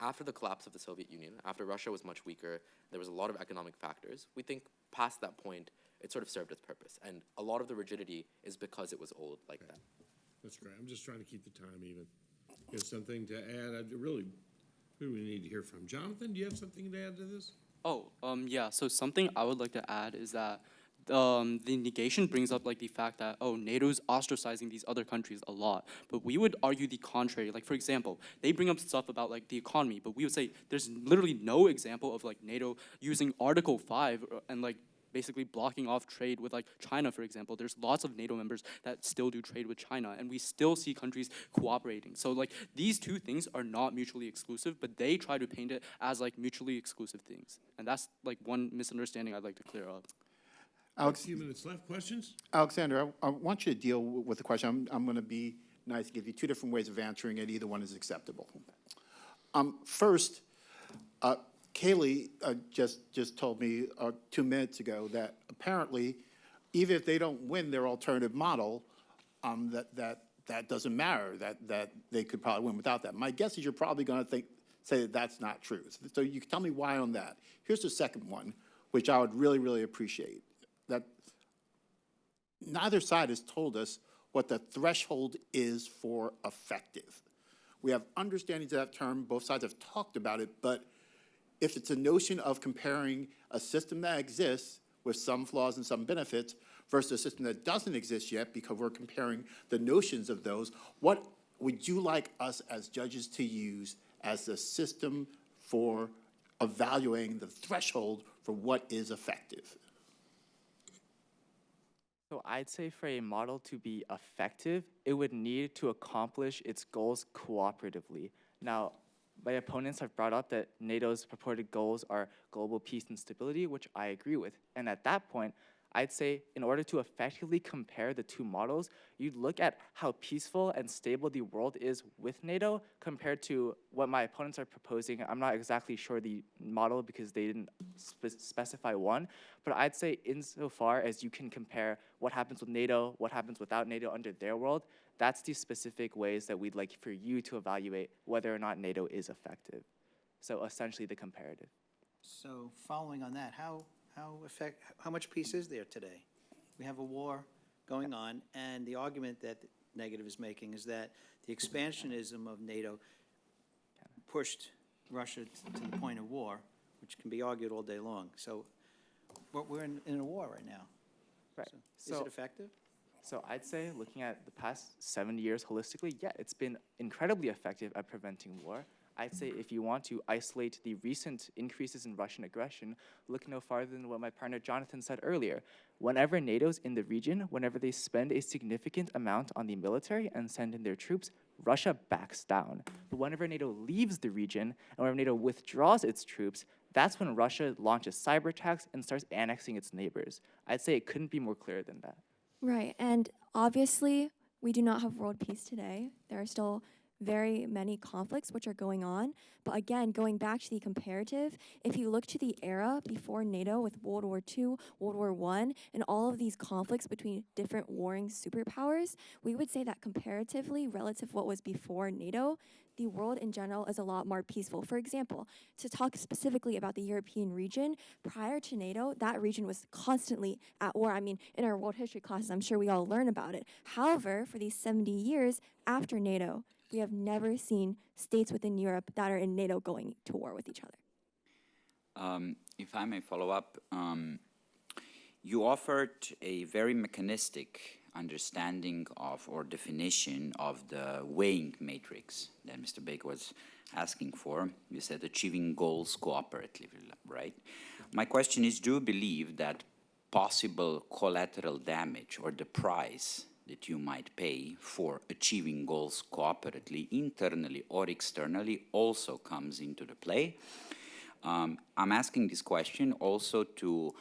after the collapse of the Soviet Union, after Russia was much weaker, there was a lot of economic factors. We think past that point, it sort of served its purpose. And a lot of the rigidity is because it was old like that. That's great. I'm just trying to keep the time even. You have something to add? Who do we need to hear from? Jonathan, do you have something to add to this? Yeah, so something I would like to add is that the negation brings up like the fact that, oh, NATO's ostracizing these other countries a lot. But we would argue the contrary. Like, for example, they bring up stuff about like the economy, but we would say there's literally no example of like NATO using Article 5 and like basically blocking off trade with like China, for example. There's lots of NATO members that still do trade with China, and we still see countries cooperating. So like these two things are not mutually exclusive, but they try to paint it as like mutually exclusive things. And that's like one misunderstanding I'd like to clear up. A few minutes left. Questions? Alexander, I want you to deal with the question. I'm going to be nice to give you two different ways of answering it. Either one is acceptable. First, Kaylee just told me 2 minutes ago that apparently, even if they don't win their alternative model, that doesn't matter. That they could probably win without that. My guess is you're probably going to say that that's not true. So you can tell me why on that. Here's the second one, which I would really, really appreciate. That neither side has told us what the threshold is for effective. We have understandings of that term. Both sides have talked about it, but if it's a notion of comparing a system that exists with some flaws and some benefits versus a system that doesn't exist yet because we're comparing the notions of those, what would you like us as judges to use as the system for evaluating the threshold for what is effective? So I'd say for a model to be effective, it would need to accomplish its goals cooperatively. Now, my opponents have brought up that NATO's purported goals are global peace and stability, which I agree with. And at that point, I'd say in order to effectively compare the two models, you'd look at how peaceful and stable the world is with NATO compared to what my opponents are proposing. I'm not exactly sure the model because they didn't specify one, but I'd say insofar as you can compare what happens with NATO, what happens without NATO under their world, that's the specific ways that we'd like for you to evaluate whether or not NATO is effective. So essentially the comparative. So following on that, how much peace is there today? We have a war going on, and the argument that Negative is making is that the expansionism of NATO pushed Russia to the point of war, which can be argued all day long. So we're in a war right now. Right. So is it effective? So I'd say, looking at the past 70 years holistically, yeah, it's been incredibly effective at preventing war. I'd say if you want to isolate the recent increases in Russian aggression, look no farther than what my partner Jonathan said earlier. Whenever NATO's in the region, whenever they spend a significant amount on the military and send in their troops, Russia backs down. But whenever NATO leaves the region, and whenever NATO withdraws its troops, that's when Russia launches cyber attacks and starts annexing its neighbors. I'd say it couldn't be more clear than that. Right, and obviously, we do not have world peace today. There are still very many conflicts which are going on. But again, going back to the comparative, if you look to the era before NATO with World War II, World War I, and all of these conflicts between different warring superpowers, we would say that comparatively, relative to what was before NATO, the world in general is a lot more peaceful. For example, to talk specifically about the European region, prior to NATO, that region was constantly at war. I mean, in our world history classes, I'm sure we all learn about it. However, for these 70 years after NATO, we have never seen states within Europe that are in NATO going to war with each other. If I may follow up, you offered a very mechanistic understanding of or definition of the weighing matrix that Mr. Baker was asking for. You said achieving goals cooperatively, right? My question is, do you believe that possible collateral damage or the price that you might pay for achieving goals cooperatively, internally or externally, also comes into the play? I'm asking this question also to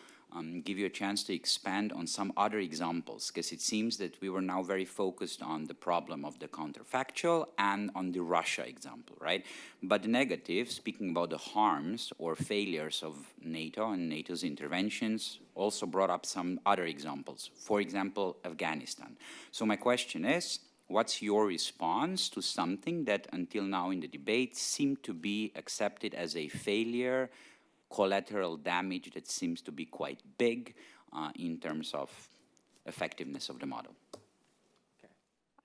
give you a chance to expand on some other examples, because it seems that we were now very focused on the problem of the counterfactual and on the Russia example, right? But the negative, speaking about the harms or failures of NATO and NATO's interventions, also brought up some other examples. For example, Afghanistan. So my question is, what's your response to something that until now in the debate seemed to be accepted as a failure, collateral damage that seems to be quite big in terms of effectiveness of the model? Okay,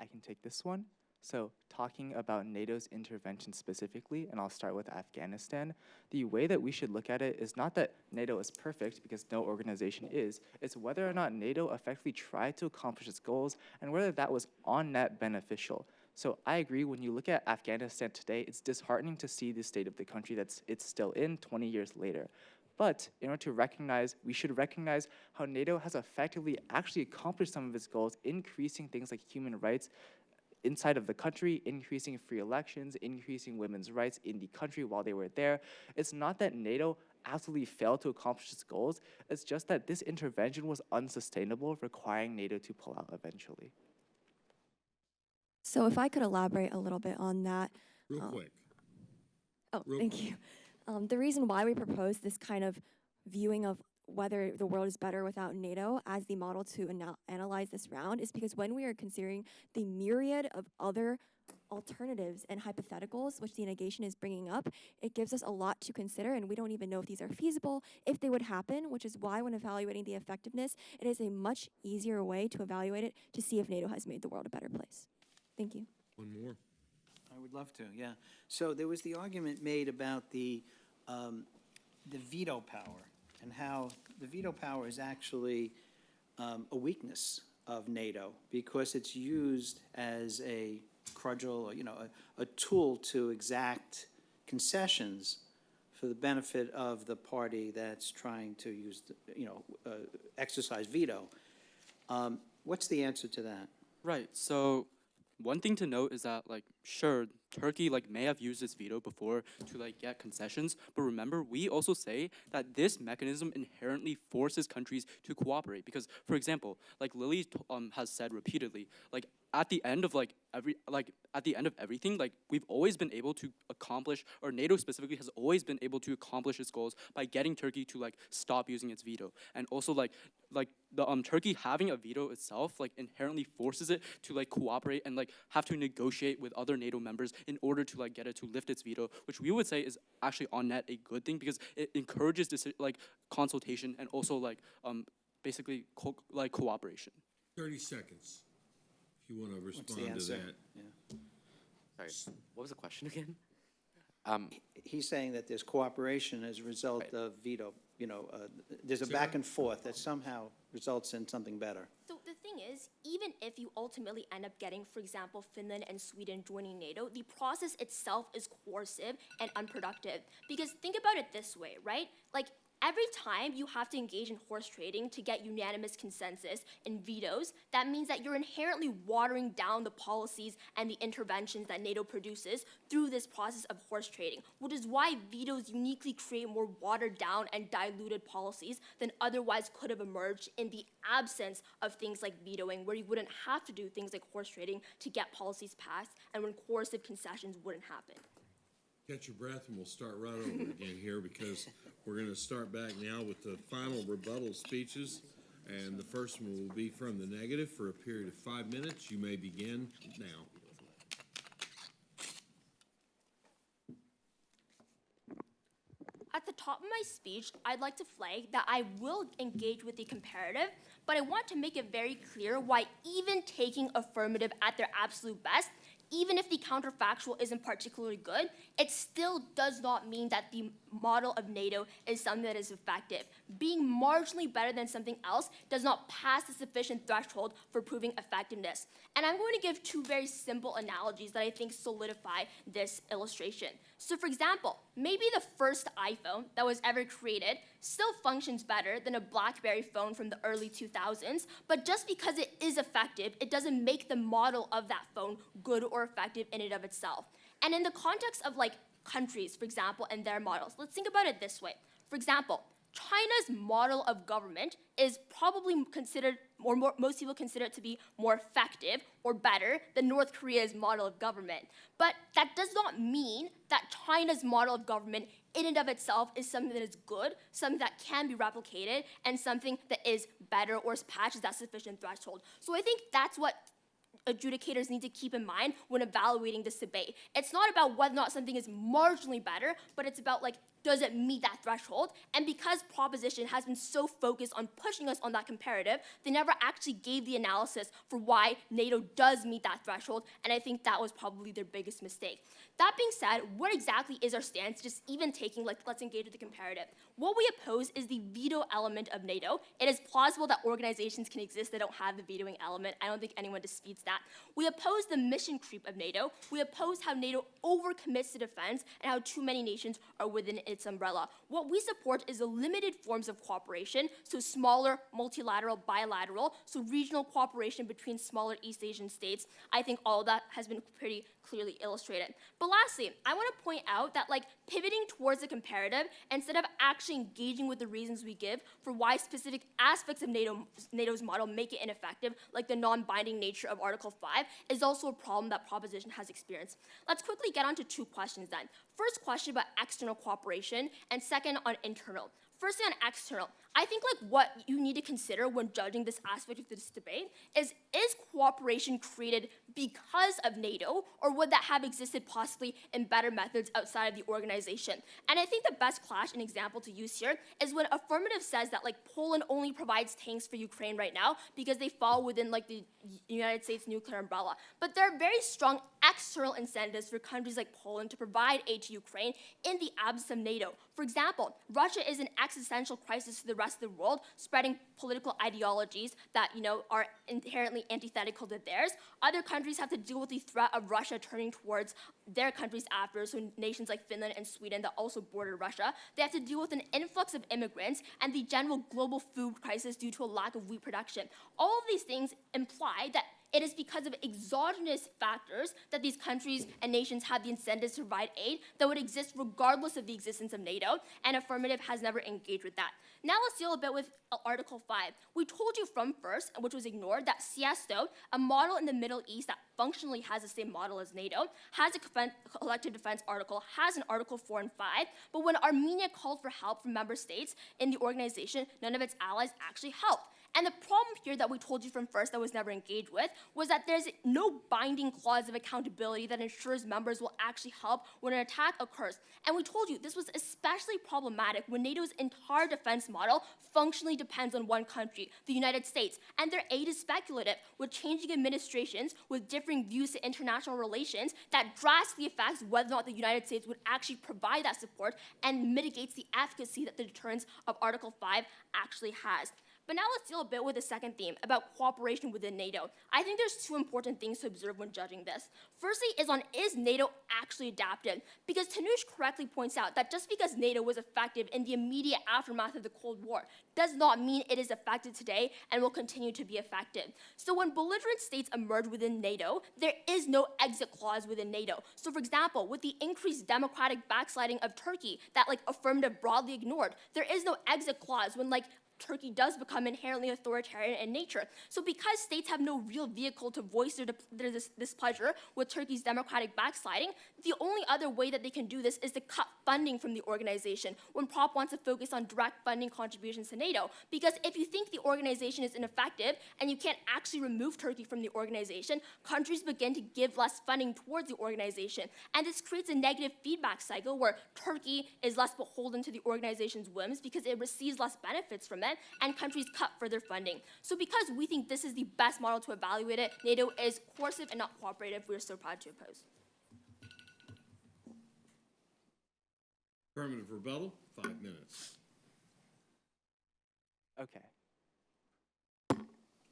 I can take this one. So talking about NATO's intervention specifically, and I'll start with Afghanistan, the way that we should look at it is not that NATO is perfect, because no organization is, it's whether or not NATO effectively tried to accomplish its goals and whether that was on net beneficial. So I agree, when you look at Afghanistan today, it's disheartening to see the state of the country that it's still in 20 years later. But in order to recognize, we should recognize how NATO has effectively actually accomplished some of its goals, increasing things like human rights inside of the country, increasing free elections, increasing women's rights in the country while they were there. It's not that NATO absolutely failed to accomplish its goals, it's just that this intervention was unsustainable, requiring NATO to pull out eventually. So if I could elaborate a little bit on that. Real quick. Oh, Real thank you. The reason why we propose this kind of viewing of whether the world is better without NATO as the model to analyze this round is because when we are considering the myriad of other alternatives and hypotheticals which the negation is bringing up, it gives us a lot to consider, and we don't even know if these are feasible, if they would happen, which is why when evaluating the effectiveness, it is a much easier way to evaluate it to see if NATO has made the world a better place. Thank you. One more. I would love to, yeah. So there was the argument made about the veto power and how the veto power is actually a weakness of NATO because it's used as a cudgel, or, a tool to exact concessions for the benefit of the party that's trying to use, exercise veto. What's the answer to that? Right, so one thing to note is that, sure, Turkey, may have used its veto before to, get concessions, but remember, we also say that this mechanism inherently forces countries to cooperate, because, for example, Lily has said repeatedly, at the end of everything, we've always been able to accomplish, or NATO specifically has always been able to accomplish its goals by getting Turkey to stop using its veto. And also the Turkey having a veto itself inherently forces it to cooperate and have to negotiate with other NATO members in order to get it to lift its veto, which we would say is actually on net a good thing because it encourages this consultation and also basically cooperation. 30 seconds. If you want to respond to answer? that. Yeah. Sorry, what was the question again? He's saying that there's cooperation as a result Right. of veto, there's a back and forth that somehow results in something better. So the thing is, even if you ultimately end up getting, for example, Finland and Sweden joining NATO, the process itself is coercive and unproductive. Because think about it this way, right? Like, every time you have to engage in horse trading to get unanimous consensus and vetoes, that means that you're inherently watering down the policies and the interventions that NATO produces through this process of horse trading, which is why vetoes uniquely create more watered down and diluted policies than otherwise could have emerged in the absence of things like vetoing, where you wouldn't have to do things like horse trading to get policies passed, and when coercive concessions wouldn't happen. Catch your breath, and we'll start right over again here, because we're going to start back now with the final rebuttal speeches. And the first one will be from the negative for a period of 5 minutes. You may begin now. At the top of my speech, I'd like to flag that I will engage with the comparative, but I want to make it very clear why even taking affirmative at their absolute best, even if the counterfactual isn't particularly good, it still does not mean that the model of NATO is something that is effective. Being marginally better than something else does not pass the sufficient threshold for proving effectiveness. And I'm going to give two very simple analogies that I think solidify this illustration. So for example, maybe the first iPhone that was ever created still functions better than a BlackBerry phone from the early 2000s, but just because it is effective, it doesn't make the model of that phone good or effective in and of itself. And in the context of like countries, for example, and their models, let's think about it this way. For example, China's model of government is probably considered, or most people consider it to be more effective or better than North Korea's model of government. But that does not mean that China's model of government in and of itself is something that is good, something that can be replicated, and something that is better or patches that sufficient threshold. So I think that's what adjudicators need to keep in mind when evaluating this debate. It's not about whether or not something is marginally better, but it's about like, does it meet that threshold? And because proposition has been so focused on pushing us on that comparative, they never actually gave the analysis for why NATO does meet that threshold, and I think that was probably their biggest mistake. That being said, what exactly is our stance, just even taking, like, let's engage with the comparative? What we oppose is the veto element of NATO. It is plausible that organizations can exist that don't have the vetoing element. I don't think anyone disputes that. We oppose the mission creep of NATO. We oppose how NATO overcommits to defense and how too many nations are within its umbrella. What we support is the limited forms of cooperation, so smaller, multilateral, bilateral, so regional cooperation between smaller East Asian states. I think all of that has been pretty clearly illustrated. But lastly, I want to point out that like pivoting towards the comparative instead of actually engaging with the reasons we give for why specific aspects of NATO's model make it ineffective, like the non-binding nature of Article 5, is also a problem that proposition has experienced. Let's quickly get on to two questions then. First question about external cooperation, and second on internal. Firstly, on external, I think like what you need to consider when judging this aspect of this debate is cooperation created because of NATO, or would that have existed possibly in better methods outside of the organization? And I think the best clash and example to use here is when affirmative says that like Poland only provides tanks for Ukraine right now because they fall within like the United States nuclear umbrella. But there are very strong external incentives for countries like Poland to provide aid to Ukraine in the absence of NATO. For example, Russia is an existential crisis to the rest of the world, spreading political ideologies that, are inherently antithetical to theirs. Other countries have to deal with the threat of Russia turning towards their countries after, so nations like Finland and Sweden that also border Russia. They have to deal with an influx of immigrants and the general global food crisis due to a lack of wheat production. All of these things imply that it is because of exogenous factors that these countries and nations have the incentives to provide aid that would exist regardless of the existence of NATO, and affirmative has never engaged with that. Now let's deal a bit with Article 5. We told you from first, which was ignored, that CSTO, a model in the Middle East that functionally has the same model as NATO, has a collective defense article, has an Article 4 and 5, but when Armenia called for help from member states in the organization, none of its allies actually helped. And the problem here that we told you from first that was never engaged with was that there's no binding clause of accountability that ensures members will actually help when an attack occurs. And we told you this was especially problematic when NATO's entire defense model functionally depends on one country, the United States, and their aid is speculative, with changing administrations with differing views to international relations that drastically affects whether or not the United States would actually provide that support and mitigates the efficacy that the deterrence of Article 5 actually has. But now let's deal a bit with the second theme about cooperation within NATO. I think there's two important things to observe when judging this. Firstly is NATO actually adaptive? Because Tanush correctly points out that just because NATO was effective in the immediate aftermath of the Cold War does not mean it is effective today and will continue to be effective. So when belligerent states emerge within NATO, there is no exit clause within NATO. So for example, with the increased democratic backsliding of Turkey that affirmative broadly ignored, there is no exit clause when Turkey does become inherently authoritarian in nature. So because states have no real vehicle to voice their displeasure with Turkey's democratic backsliding, the only other way that they can do this is to cut funding from the organization when Prop wants to focus on direct funding contributions to NATO. Because if you think the organization is ineffective and you can't actually remove Turkey from the organization, countries begin to give less funding towards the organization. And this creates a negative feedback cycle where Turkey is less beholden to the organization's whims because it receives less benefits from it, and countries cut further funding. So because we think this is the best model to evaluate it, NATO is coercive and not cooperative. We are so proud to oppose. Affirmative rebuttal, 5 minutes. Okay.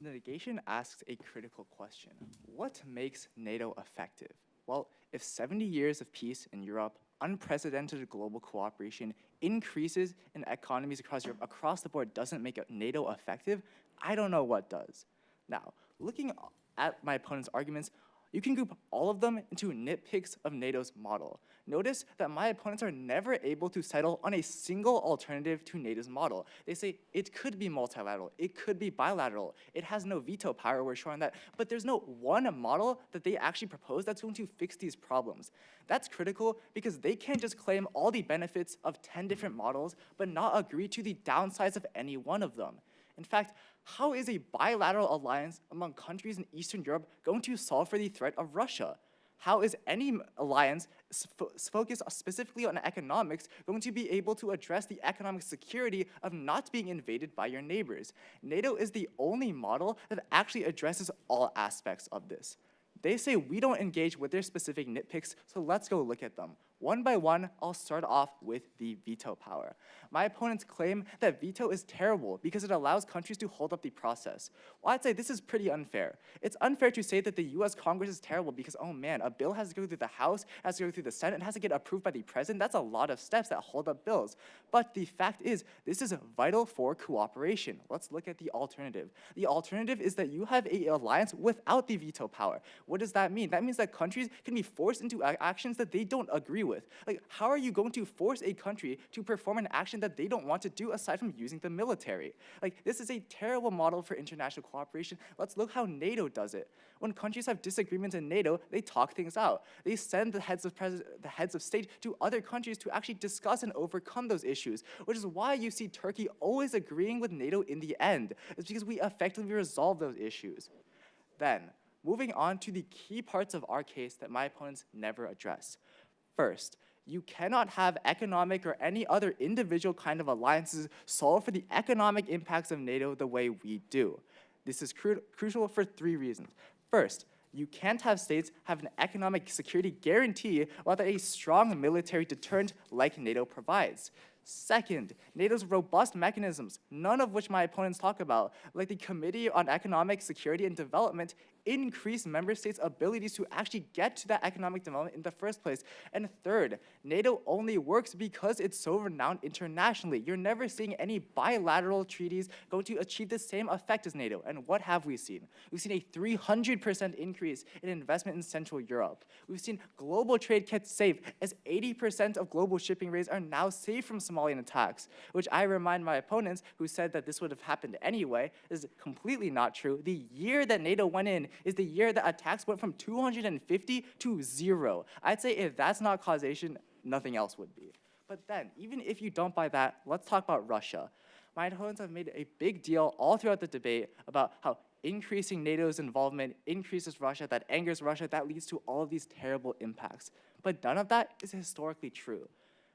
Negation asks a critical question. What makes NATO effective? Well, if 70 years of peace in Europe, unprecedented global cooperation, increases in economies across Europe across the board doesn't make NATO effective, I don't know what does. Now, looking at my opponent's arguments, you can group all of them into nitpicks of NATO's model. Notice that my opponents are never able to settle on a single alternative to NATO's model. They say it could be multilateral, it could be bilateral, it has no veto power, we're sure on that, but there's no one model that they actually propose that's going to fix these problems. That's critical because they can't just claim all the benefits of 10 different models, but not agree to the downsides of any one of them. In fact, how is a bilateral alliance among countries in Eastern Europe going to solve for the threat of Russia? How is any alliance focused specifically on economics going to be able to address the economic security of not being invaded by your neighbors? NATO is the only model that actually addresses all aspects of this. They say we don't engage with their specific nitpicks, so let's go look at them. One by one, I'll start off with the veto power. My opponents claim that veto is terrible because it allows countries to hold up the process. Well, I'd say this is pretty unfair. It's unfair to say that the US Congress is terrible because, oh man, a bill has to go through the House, has to go through the Senate, and has to get approved by the president. That's a lot of steps that hold up bills. But the fact is, this is vital for cooperation. Let's look at the alternative. The alternative is that you have an alliance without the veto power. What does that mean? That means that countries can be forced into actions that they don't agree with. How are you going to force a country to perform an action that they don't want to do aside from using the military? This is a terrible model for international cooperation. Let's look how NATO does it. When countries have disagreements in NATO, they talk things out. They send the heads of state to other countries to actually discuss and overcome those issues, which is why you see Turkey always agreeing with NATO in the end. It's because we effectively resolve those issues. Then, moving on to the key parts of our case that my opponents never address. First, you cannot have economic or any other individual kind of alliances solve for the economic impacts of NATO the way we do. This is crucial for 3 reasons. First, you can't have states have an economic security guarantee without a strong military deterrent like NATO provides. Second, NATO's robust mechanisms, none of which my opponents talk about, like the Committee on Economic Security and Development, increase member states' abilities to actually get to that economic development in the first place. And third, NATO only works because it's so renowned internationally. You're never seeing any bilateral treaties going to achieve the same effect as NATO. And what have we seen? We've seen a 300% increase in investment in Central Europe. We've seen global trade kept safe, as 80% of global shipping rates are now safe from Somalian attacks, which I remind my opponents who said that this would have happened anyway is completely not true. The year that NATO went in is the year that attacks went from 250 to 0. I'd say if that's not causation, nothing else would be. But then, even if you don't buy that, let's talk about Russia. My opponents have made a big deal all throughout the debate about how increasing NATO's involvement increases Russia, that angers Russia, that leads to all of these terrible impacts. But none of that is historically true.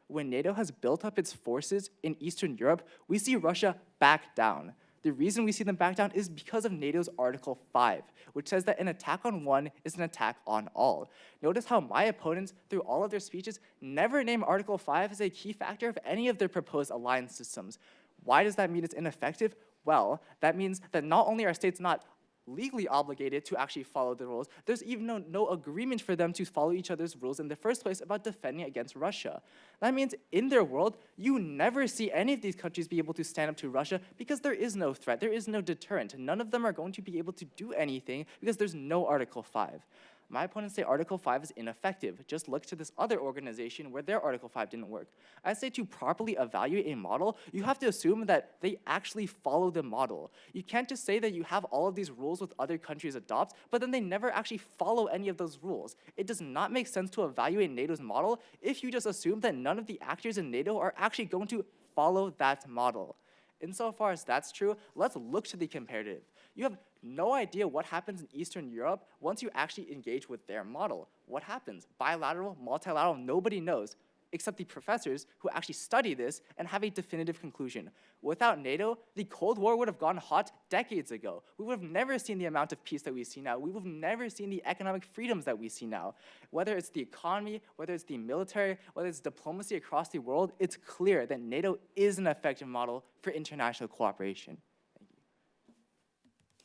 When NATO has built up its forces in Eastern Europe, we see Russia back down. The reason we see them back down is because of NATO's Article 5, which says that an attack on one is an attack on all. Notice how my opponents, through all of their speeches, never name Article 5 as a key factor of any of their proposed alliance systems. Why does that mean it's ineffective? well, that means that not only are states not legally obligated to actually follow the rules, there's even no agreement for them to follow each other's rules in the first place about defending against Russia. That means in their world, you never see any of these countries be able to stand up to Russia because there is no threat, there is no deterrent. None of them are going to be able to do anything because there's no Article 5. My opponents say Article 5 is ineffective. Just look to this other organization where their Article 5 didn't work. I say to properly evaluate a model, you have to assume that they actually follow the model. You can't just say that you have all of these rules with other countries adopt, but then they never actually follow any of those rules. It does not make sense to evaluate NATO's model if you just assume that none of the actors in NATO are actually going to follow that model. Insofar as that's true, let's look to the comparative. You have no idea what happens in Eastern Europe once you actually engage with their model. What happens? Bilateral, multilateral, nobody knows, except the professors who actually study this and have a definitive conclusion. Without NATO, the Cold War would have gone hot decades ago. We would have never seen the amount of peace that we see now. We would have never seen the economic freedoms that we see now. Whether it's the economy, whether it's the military, whether it's diplomacy across the world, it's clear that NATO is an effective model for international cooperation.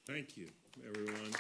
Thank you, everyone.